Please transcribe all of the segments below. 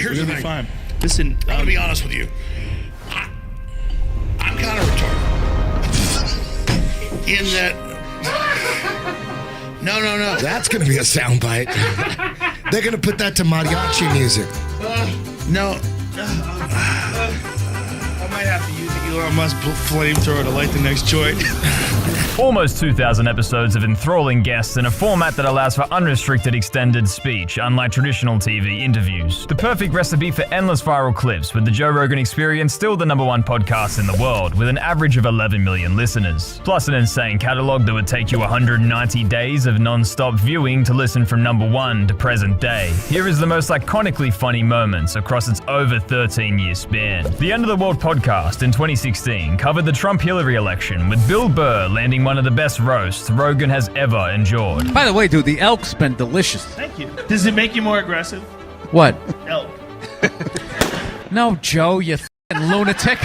Here's the thing. Fine. Listen, I'm gonna be honest with you. I'm kind of retarded. In that. No. That's going to be a soundbite. They're going to put that to mariachi music. No. I might have to use the Elon Musk flamethrower to light the next joint. Almost 2,000 episodes of enthralling guests in a format that allows for unrestricted extended speech, unlike traditional TV interviews. The perfect recipe for endless viral clips, with the Joe Rogan Experience still the #1 podcast in the world, with an average of 11 million listeners. Plus an insane catalog that would take you 190 days of non-stop viewing to listen from #1 to present day. Here is the most iconically funny moments across its over 13-year span. The End of the World podcast in 2016 covered the Trump-Hillary election, with Bill Burr landing one of the best roasts Rogan has ever endured. By the way, dude, the elk's been delicious. Thank you. Does it make you more aggressive? What? Elk. No, Joe, you f***ing lunatic.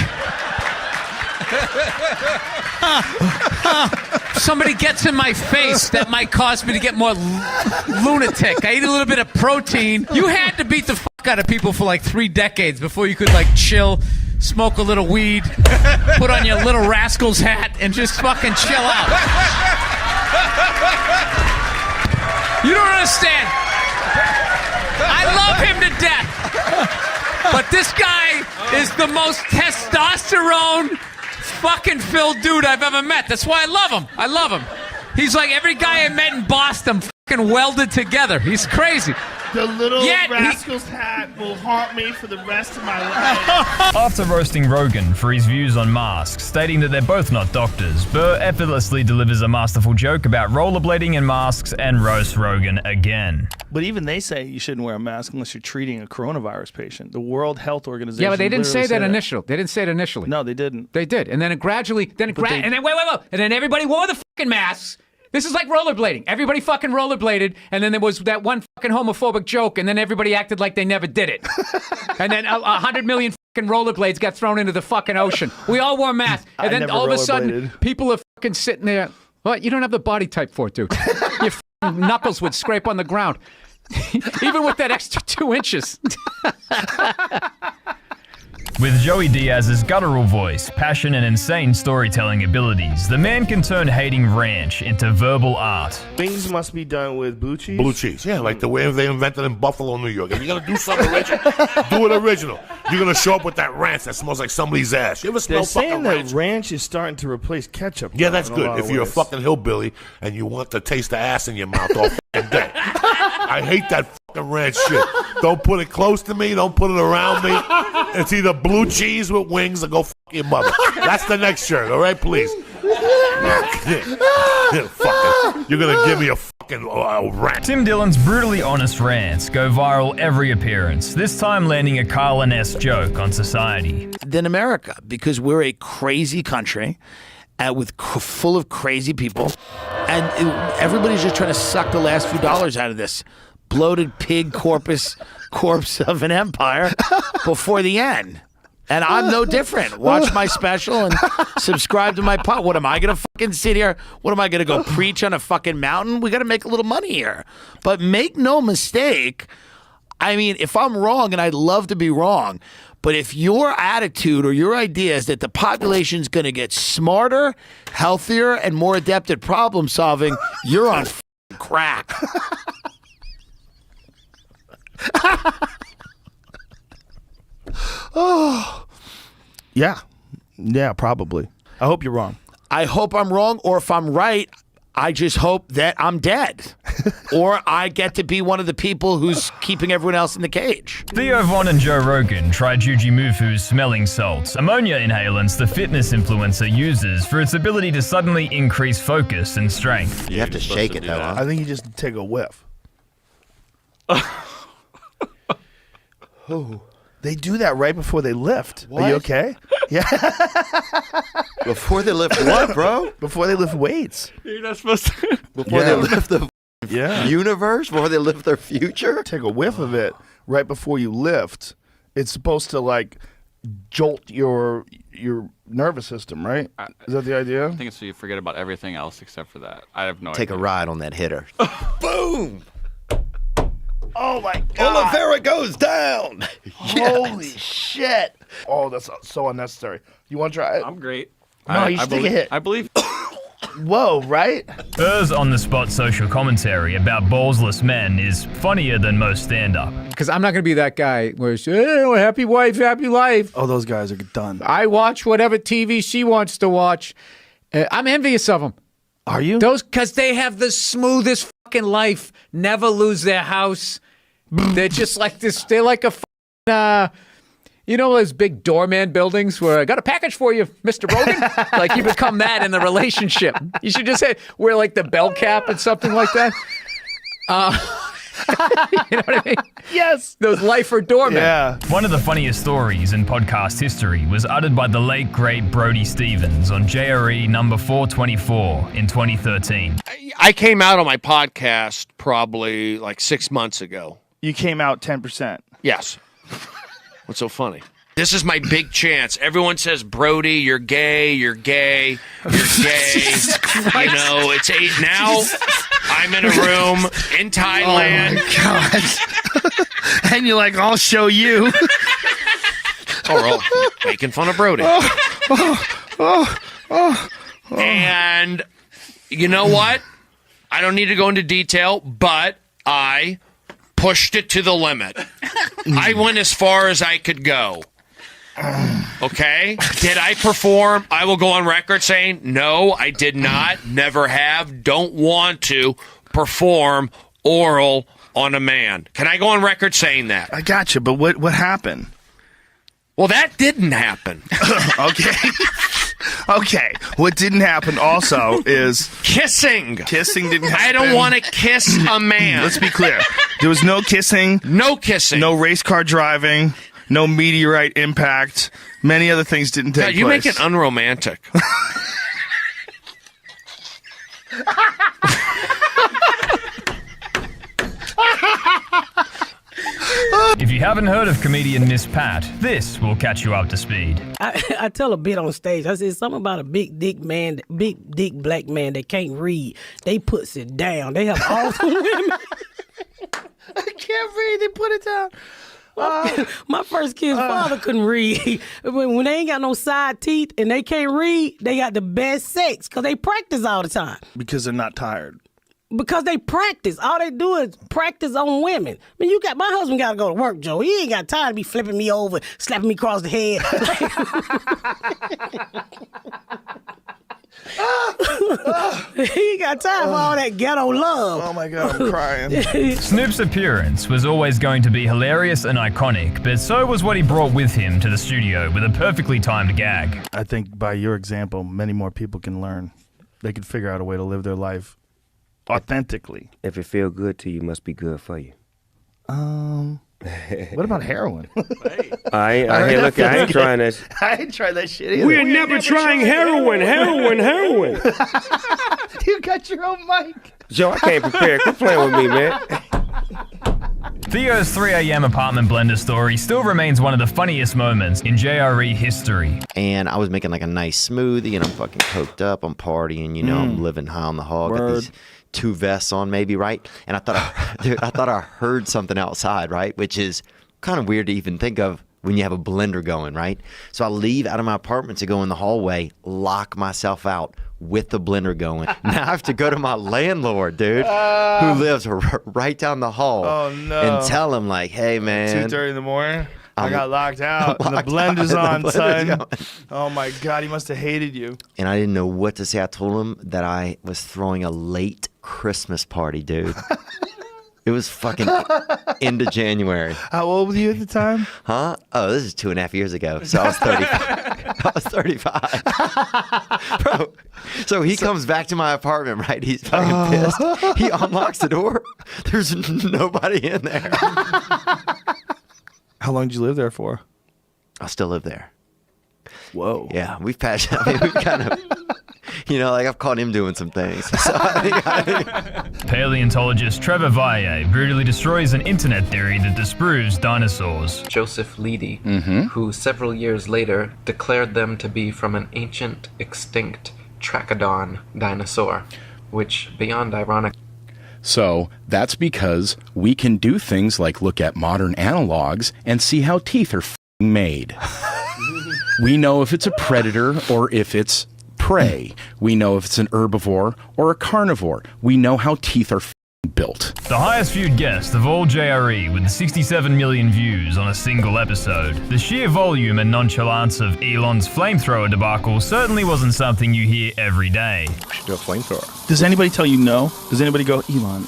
Somebody gets in my face, that might cause me to get more lunatic. I eat a little bit of protein. You had to beat the fuck out of people for like 3 decades before you could like chill, smoke a little weed, put on your Little Rascals hat, and just fucking chill out. You don't understand. I love him to death. But this guy is the most testosterone fucking filled dude I've ever met. That's why I love him. I love him. He's like every guy I met in Boston fucking welded together. He's crazy. The Little Rascals hat will haunt me for the rest of my life. After roasting Rogan for his views on masks, stating that they're both not doctors, Burr effortlessly delivers a masterful joke about rollerblading and masks and roasts Rogan again. But even they say you shouldn't wear a mask unless you're treating a coronavirus patient. The World Health Organization. Yeah, but they didn't say that literally initially. They didn't say it initially. No, they didn't. They did, and then it gradually, and then wait, and then everybody wore the fucking masks. This is like rollerblading. Everybody fucking rollerbladed, and then there was that one fucking homophobic joke, and then everybody acted like they never did it. And then 100 million fucking rollerblades got thrown into the fucking ocean. We all wore masks, and then all of a sudden, people are fucking sitting there. What? You don't have the body type for it, dude. Your fucking knuckles would scrape on the ground, even with that extra 2 inches. With Joey Diaz's guttural voice, passion, and insane storytelling abilities, the man can turn hating ranch into verbal art. Wings must be done with blue cheese? Blue cheese, yeah, like the way they invented in Buffalo, New York. If you're going to do something original, do it original. You're going to show up with that ranch that smells like somebody's ass. You ever smell They're saying fucking that ranch? ranch is starting to replace ketchup. Yeah, that's in good. lot If of you're a ways. fucking hillbilly and you want to taste the ass in your mouth all fucking day. I hate that fucking ranch shit. Don't put it close to me. Don't put it around me. It's either blue cheese with wings or go fuck your mother. That's the next shirt, all right? Please. You're going to give me a fucking rant. Tim Dillon's brutally honest rants go viral every appearance, this time landing a Carlin-esque joke on society. Than America, because we're a crazy country full of crazy people, and everybody's just trying to suck the last few dollars out of this bloated pig corpse of an empire before the end. And I'm no different. Watch my special and subscribe to my pod. What am I going to fucking sit here? What am I going to go preach on a fucking mountain? We got to make a little money here. But make no mistake, I mean, if I'm wrong, and I'd love to be wrong, but if your attitude or your idea is that the population's going to get smarter, healthier, and more adept at problem solving, you're on crack. Oh. Yeah, probably. I hope you're wrong. I hope I'm wrong, or if I'm right, I just hope that I'm dead. Or I get to be one of the people who's keeping everyone else in the cage. Theo Von and Joe Rogan tried Jujimufu's smelling salts, ammonia inhalants the fitness influencer uses for its ability to suddenly increase focus and strength. You have to shake it, though, huh? I think you just take a whiff. Oh. They do that right before they lift. What? Are you okay? Yeah. Before they lift what, bro? Before they lift weights. You're not supposed to. Before they lift the Yeah. universe? Before they lift their future? Take a whiff of it right before you lift. It's supposed to like jolt your nervous system, right? Is that the idea? I think it's so you forget about everything else except for that. I have no idea. Take a ride on that hitter. Boom! Oh my god. Oliveira goes down. Holy shit. Oh, that's so unnecessary. You want to try it? I'm great. No, you should take a hit. I believe. Whoa, right? Burr's on-the-spot social commentary about ballsless men is funnier than most stand-up. Because I'm not going to be that guy where it's, hey, happy wife, happy life. Oh, those guys are done. I watch whatever TV she wants to watch. I'm envious of them. Are you? Because they have the smoothest fucking life. Never lose their house. They're just like this. They're like a you know those big doorman buildings where I got a package for you, Mr. Rogan? Like you become that in the relationship. You should just wear like the bell cap and something like that. You know what I mean? Yes. Those lifer doormen. Yeah. One of the funniest stories in podcast history was uttered by the late, great Brody Stevens on JRE number 424 in 2013. I came out on my podcast probably like 6 months ago. You came out 10%. Yes. What's so funny? This is my big chance. Everyone says, Brody, you're gay, you're gay, you're gay. You know, it's 8 now. I'm in a room in Thailand. Oh my god. And you're like, I'll show you. Or making fun of Brody. And you know what? I don't need to go into detail, but I pushed it to the limit. I went as far as I could go. Okay? Did I perform? I will go on record saying, no, I did not, never have, don't want to perform oral on a man. Can I go on record saying that? I got you, but what happened? Well, that didn't happen. Okay. Okay. What didn't happen also is kissing. Kissing didn't happen. I don't want to kiss a man. Let's be clear. There was no kissing. No kissing. No race car driving. No meteorite impact. Many other things didn't take God, you place. make it unromantic. If you haven't heard of comedian Miss Pat, this will catch you up to speed. I tell a bit on stage. I said something about a big dick black man that can't read. They puts it down. They have all the women. I can't read. They put it down. My first kid's father couldn't read. When they ain't got no side teeth and they can't read, they got the best sex because they practice all the time. Because they're not tired. Because they practice. All they do is practice on women. I mean, my husband got to go to work, Joe. He ain't got time to be flipping me over, slapping me across the head. He ain't got time for all that ghetto love. Oh my God, I'm crying. Snoop's appearance was always going to be hilarious and iconic, but so was what he brought with him to the studio with a perfectly timed gag. I think by your example, many more people can learn. They can figure out a way to live their life authentically. If it feel good to you, must be good for you. What about heroin? I ain't trying that. I ain't tried that shit either. We're never trying heroin. You got your own mic. Joe, I can't prepare. Quit playing with me, man. Theo's 3 a.m. apartment blender story still remains one of the funniest moments in JRE history. And I was making like a nice smoothie, and I'm fucking coked up. I'm partying, you know, I'm living high on the hog. Got these 2 vests on, maybe, right? And I thought I heard something outside, right? Which is kind of weird to even think of when you have a blender going, right? So I leave out of my apartment to go in the hallway, lock myself out with the blender going. Now I have to go to my landlord, dude, who lives right down the hall. Oh, no. And tell him, like, hey, man. 2:30 in the morning. I got locked out. And the blender's on, son. Oh, my God. He must have hated you. And I didn't know what to say. I told him that I was throwing a late Christmas party, dude. It was fucking end of January. How old were you at the time? Huh? Oh, this is 2.5 years ago. So I was 35. Bro, so he comes back to my apartment, right? He's fucking pissed. He unlocks the door. There's nobody in there. How long did you live there for? I still live there. Whoa. Yeah, we've patched. I mean, we've kind of, you know, like I've caught him doing some things. So I think Paleontologist Trevor Valle brutally destroys an internet theory that disproves dinosaurs. Joseph Leidy, who several years later declared them to be from an ancient, extinct Trachodon dinosaur, which, beyond ironic... So that's because we can do things like look at modern analogs and see how teeth are f***ing made. We know if it's a predator or if it's prey. We know if it's an herbivore or a carnivore. We know how teeth are f***ing built. The highest viewed guest of all JRE with 67 million views on a single episode. The sheer volume and nonchalance of Elon's flamethrower debacle certainly wasn't something you hear every day. We should do a flamethrower. Does anybody tell you no? Does anybody go, Elon,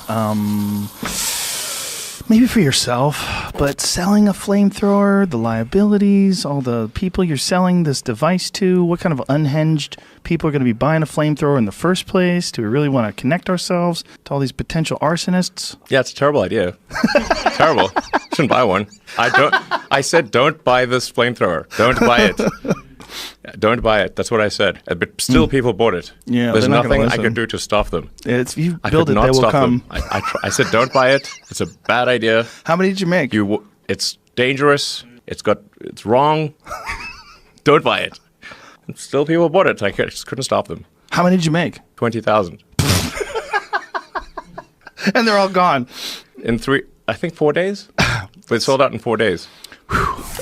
maybe for yourself, but selling a flamethrower, the liabilities, all the people you're selling this device to, what kind of unhinged people are going to be buying a flamethrower in the first place? Do we really want to connect ourselves to all these potential arsonists? Yeah, it's a terrible idea. Terrible. Shouldn't buy one. I said don't buy this flamethrower. Don't buy it. Don't buy it. That's what I said. But still, people bought it. Yeah, there's they're not gonna nothing I listen. could do to stop them. If you I build could it, not they will stop come. them. I said don't buy it. It's a bad idea. How many did you make? It's dangerous. It's wrong. Don't buy it. And still, people bought it. I just couldn't stop them. How many did you make? 20,000. And they're all gone. In 4 days? They sold out in 4 days.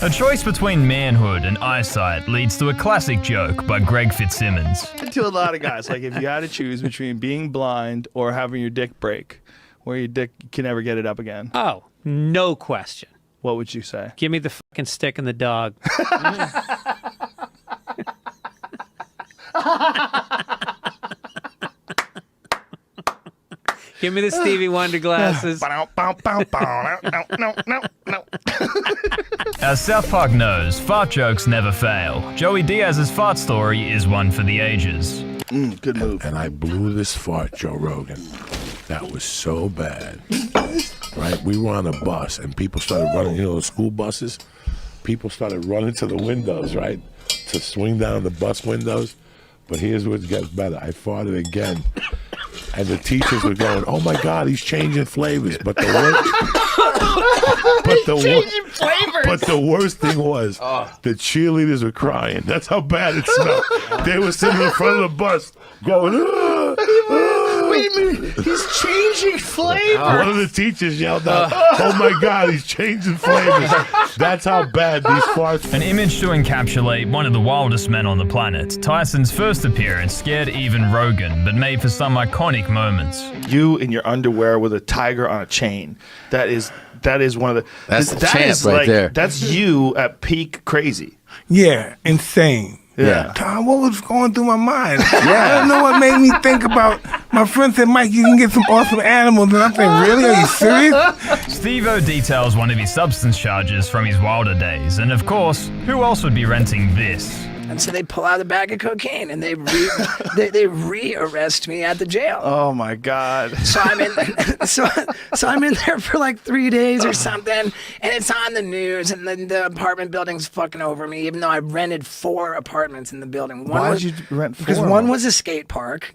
A choice between manhood and eyesight leads to a classic joke by Greg Fitzsimmons. To a lot of guys, like if you had to choose between being blind or having your dick break, where your dick can never get it up again, Oh, no question. what would you say? Give me the fucking stick and the dog. Give me the Stevie Wonder glasses. As South Park knows, fart jokes never fail. Joey Diaz's fart story is one for the ages. Good move. And I blew this fart, Joe Rogan. That was so bad. Right? We were on a bus and people started running, the school buses? People started running to the windows, right? To swing down the bus windows. But here's what gets better. I farted again. And the teachers were going, "Oh my God, he's changing flavors." But the worst thing was the cheerleaders were crying. That's how bad it smelled. They were sitting in front of the bus going, Wait a minute, he's changing flavor. One of the teachers yelled out, "Oh my God, he's changing flavors." That's how bad these farts. An image to encapsulate one of the wildest men on the planet. Tyson's first appearance scared even Rogan, but made for some iconic moments. You in your underwear with a tiger on a chain. That is one of the. That's the that champ is right there. That's you at peak crazy. Yeah, insane. Yeah. Tom, what was going through my mind? I don't know what made me think about. My friend said, "Mike, you can get some awesome animals," and I'm thinking, "Really? Are you serious?" Steve-O details one of his substance charges from his wilder days, and of course, who else would be renting this? And so they pull out a bag of cocaine and they re-arrest me at the jail. Oh my God! So I'm in, so I'm in there for like 3 days or something, and it's on the news, and the apartment building's fucking over me, even though I rented 4 apartments in the building. Why did you rent 4? Because one was a skate park.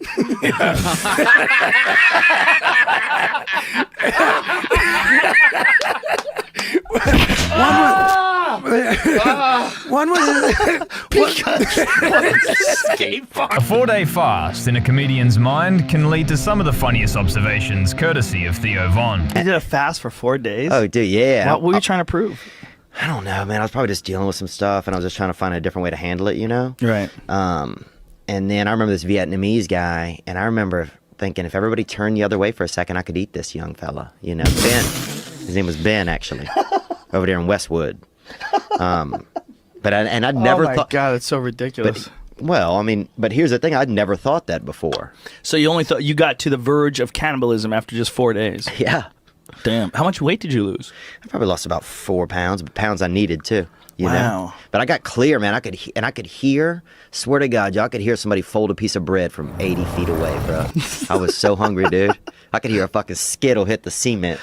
One was A 4-day fast in a comedian's mind can lead to some of the funniest observations, courtesy of Theo Von. You did a fast for 4 days? Oh, dude, yeah. What were you trying to prove? I don't know, man. I was probably just dealing with some stuff, and I was just trying to find a different way to handle it, Right. And then I remember this Vietnamese guy, and I remember thinking if everybody turned the other way for a second, I could eat this young fella. Ben. His name was Ben, actually, over there in Westwood. But I'd never thought. Oh my God, it's so ridiculous. But here's the thing: I'd never thought that before. So you only thought you got to the verge of cannibalism after just 4 days? Yeah. Damn. How much weight did you lose? I probably lost about 4 pounds, but pounds I needed too. You Wow. know? But I got clear, man. I could hear. Swear to God, y'all could hear somebody fold a piece of bread from 80 feet away, bro. I was so hungry, dude. I could hear a fucking skittle hit the cement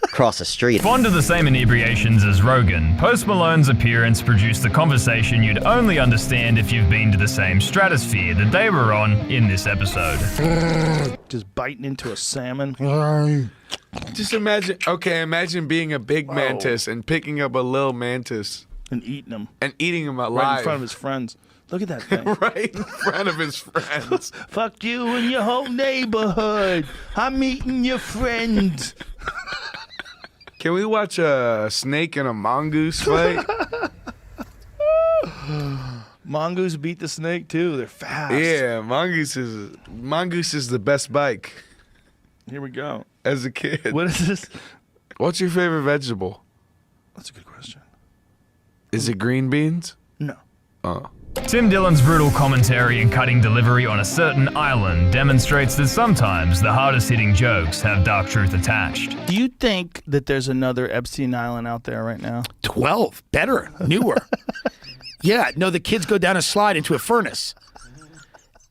across the street. Fond of the same inebriations as Rogan, Post Malone's appearance produced a conversation you'd only understand if you've been to the same stratosphere that they were on in this episode. Just biting into a salmon. Just imagine being a big mantis and picking up a little mantis and eating him. And eating him alive. Right in front of his friends. Look at that thing. Right in front of his friends. Fuck you and your whole neighborhood. I'm meeting your friends. Can we watch a snake and a mongoose fight? Mongoose beat the snake too. They're fast. Yeah, mongoose is the best bike. Here we go. As a kid. What is this? What's your favorite vegetable? That's a good question. Is it green beans? No. Oh. Tim Dillon's brutal commentary and cutting delivery on a certain island demonstrates that sometimes the hardest hitting jokes have dark truth attached. Do you think that there's another Epstein Island out there right now? 12. Better. Newer. Yeah. No, the kids go down a slide into a furnace.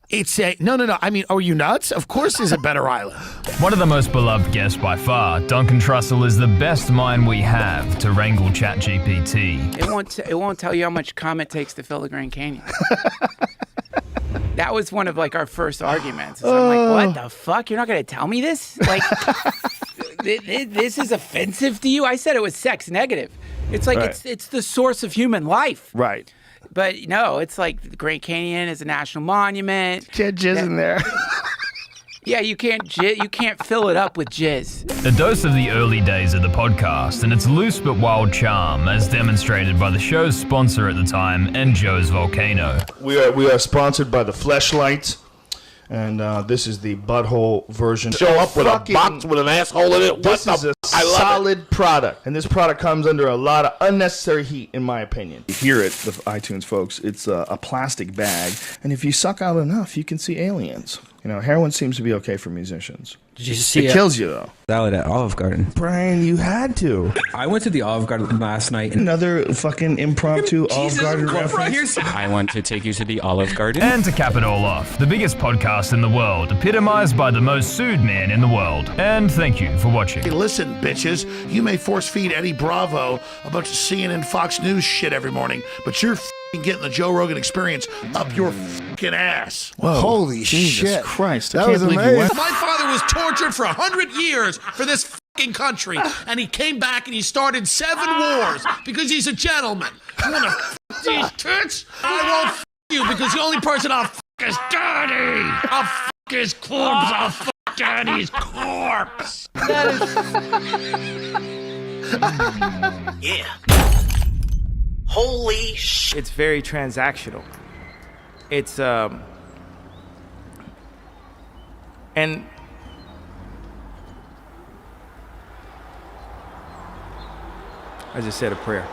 It's a... No. I mean, are you nuts? Of course there's a better island. One of the most beloved guests by far, Duncan Trussell is the best mind we have to wrangle ChatGPT. It won't tell you how much cum it takes to fill the Grand Canyon. That was one of like our first arguments. So I'm like, what the fuck? You're not gonna tell me this? Like, this is offensive to you? I said it was sex negative. It's like it's the source of human life. Right. But no, it's like the Grand Canyon is a national monument. Get jizz in there. Yeah, you can't fill it up with jizz. A dose of the early days of the podcast and its loose but wild charm, as demonstrated by the show's sponsor at the time, Joe's Volcano. We are sponsored by the Fleshlight, and this is the butthole version. Show up with a box with an asshole in it. This is a solid product, and this product comes under a lot of unnecessary heat, in my opinion. You hear it, the iTunes folks. It's a plastic bag, and if you suck out enough, you can see aliens. You know, heroin seems to be okay for musicians. Did you see it kills you, though. Salad at Olive Garden. Brian, you had to. I went to the Olive Garden last night. Another fucking impromptu Olive Garden reference. I want to take you to the Olive Garden. And to cap it all off, the biggest podcast in the world, epitomized by the most sued man in the world. And thank you for watching. Hey, listen, bitches, you may force feed Eddie Bravo a bunch of CNN Fox News shit every morning, but you're getting the Joe Rogan experience up your fucking ass. Whoa. Holy Jesus shit. Christ. That was amazing. My father was tortured for 100 years for this fucking country, and he came back and he started 7 wars because he's a gentleman. You wanna f these tits? I won't f you because the only person I'll f is Daddy. I'll f his corpse. I'll f Daddy's corpse. Yeah. Holy shit. It's very transactional. It's and I just said a prayer.